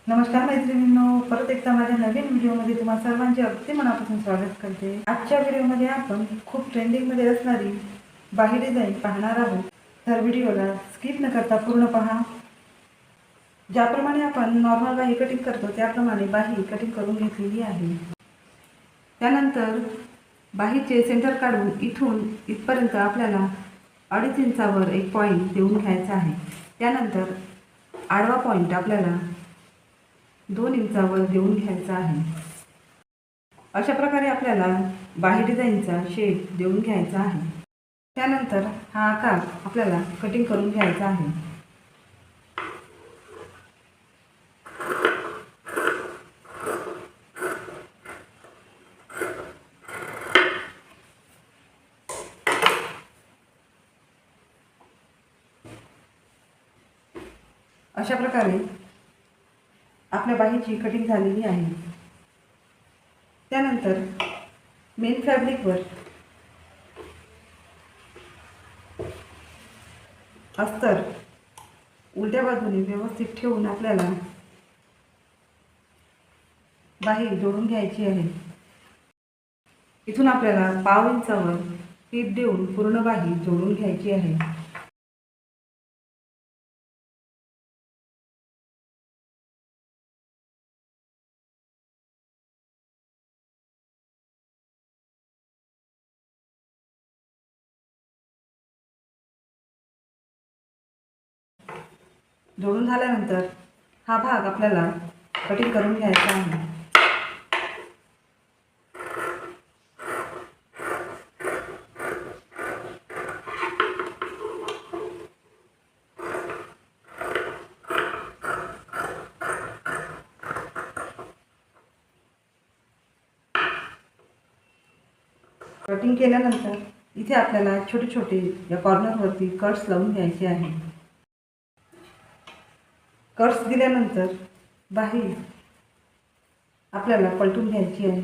नमस्कार मैत्रिणींनो, परत एकदा माझ्या नवीन व्हिडिओमध्ये तुम्हा सर्वांचे अगदी मनापासून स्वागत करते। आजच्या व्हिडिओमध्ये आपण खूप ट्रेंडिंगमध्ये असणारी बाही डिझाईन पाहणार आहोत, तर व्हिडिओला स्किप न करता पूर्ण पहा। ज्याप्रमाणे आपण नॉर्मल बाही कटिंग करतो त्याप्रमाणे बाही कटिंग करून घेतलेली आहे। त्यानंतर बाहीचे सेंटर काढून इथून इथपर्यंत आपल्याला 2.5 इंचावर एक पॉईंट देऊन घ्यायचा आहे। त्यानंतर आडवा पॉईंट आपल्याला 2 इंचावर देऊन घ्यायचा आहे। अशा प्रकारे आपल्याला बाही डिझाईनचा शेप देऊन घ्यायचा आहे। त्यानंतर हा आकार आपल्याला कटिंग करून घ्यायचा आहे। अशा प्रकारे आपल्या बाहीची कटिंग झालेली आहे। त्यानंतर मेन फॅब्रिकवर अस्तर उलट्या बाजूने व्यवस्थित ठेवून आपल्याला बाही जोडून घ्यायची आहे। इथून आपल्याला 1/2 इंचावर टीप देऊन पूर्ण बाही जोडून घ्यायची आहे। जोडून झाल्यानंतर हा भाग आपल्याला कटिंग करून घ्यायचा आहे। कटिंग केल्यानंतर इथे आपल्याला छोटे छोटे या कॉर्नरवरती कट्स लावून घ्यायचे आहे। कट्स दिल्यानंतर बाही आपल्याला पलटून घ्यायची आहे।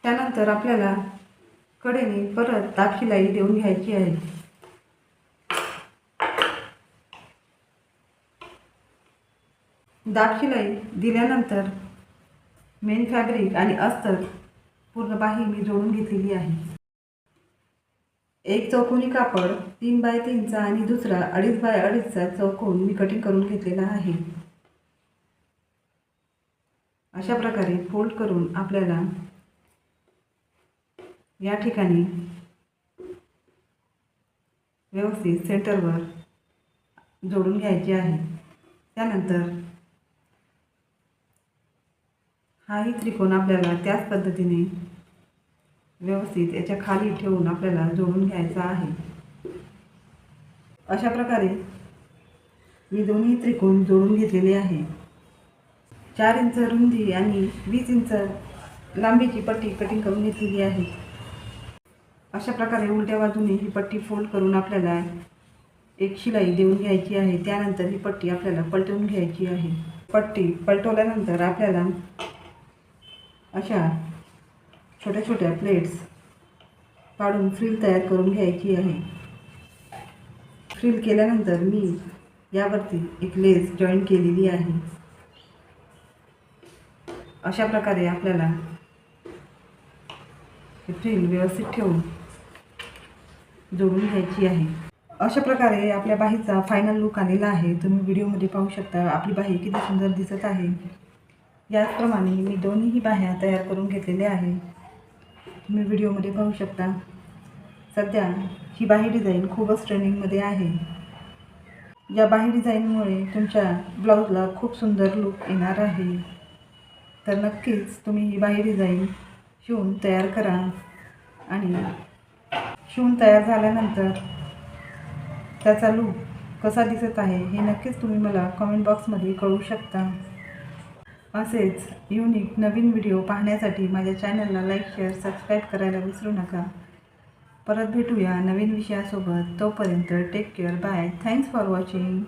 त्यानंतर आपल्याला कडेने परत दाब शिलाई देऊन घ्यायची आहे। दाब शिलाई दिल्यानंतर मेन फॅब्रिक आणि अस्तर पूर्ण बाही मी जोडून घेतलेली आहे। एक चौकोनी कापड 3 बाय 3 चा आणि दुसरा 2.5 बाय 2.5 चा चौकोन मी कटिंग करून घेतलेला आहे। अशा प्रकारे फोल्ड करून आपल्याला या ठिकाणी व्यवस्थित सेंटरवर जोडून घ्यायचे आहे। त्यानंतर हाही त्रिकोण आपल्याला त्याच पद्धतीने व्यवस्थित याच्या खाली ठेवून आपल्याला जोडून घ्यायचा आहे। अशा प्रकारे मी दोन्ही त्रिकोण जोडून घेतलेले आहे। 4 इंच रुंदी आणि 20 इंच लांबीची पट्टी कटिंग करून घेतलेली आहे। अशा प्रकारे उलट्या बाजूने ही पट्टी फोल्ड करून आपल्याला एक शिलाई देऊन घ्यायची आहे। त्यानंतर ही पट्टी आपल्याला पलटवून घ्यायची आहे। पट्टी पलटवल्यानंतर आपल्याला अशा छोट्या छोट्या प्लेट्स काढून फ्रिल तयार करून घ्यायची आहे। फ्रिल केल्यानंतर मी यावरती एक लेस जॉईन केलेली आहे। अशा प्रकारे आपल्याला फ्रिल व्यवस्थित ठेवून जोडून घ्यायची आहे। अशा प्रकारे आपल्या बाहीचा फायनल लुक आलेला आहे। तुम्ही व्हिडिओमध्ये पाहू शकता आपली बाही किती सुंदर दिसत आहे। याचप्रमाणे मी दोन्हीही बाह्या तयार करून घेतलेल्या आहे। तुम्ही व्हिडिओमध्ये पाहू शकता। सध्या ही बाही डिझाईन खूपच ट्रेंडिंगमध्ये आहे। या बाही डिझाईनमुळे तुमच्या ब्लाऊजला खूप सुंदर लुक येणार आहे। तर नक्कीच तुम्ही ही बाही डिझाईन शिवून तयार करा आणि शिवून तयार झाल्यानंतर त्याचा लुक कसा दिसत आहे हे नक्कीच तुम्ही मला कमेंट बॉक्समध्ये कळवू शकता। असेच युनिक नवीन व्हिडिओ पाहण्यासाठी माझ्या चॅनलला लाईक, शेअर, सबस्क्राईब करायला विसरू नका। परत भेटूया नवीन विषयासोबत। तोपर्यंत take care, bye, thanks for watching.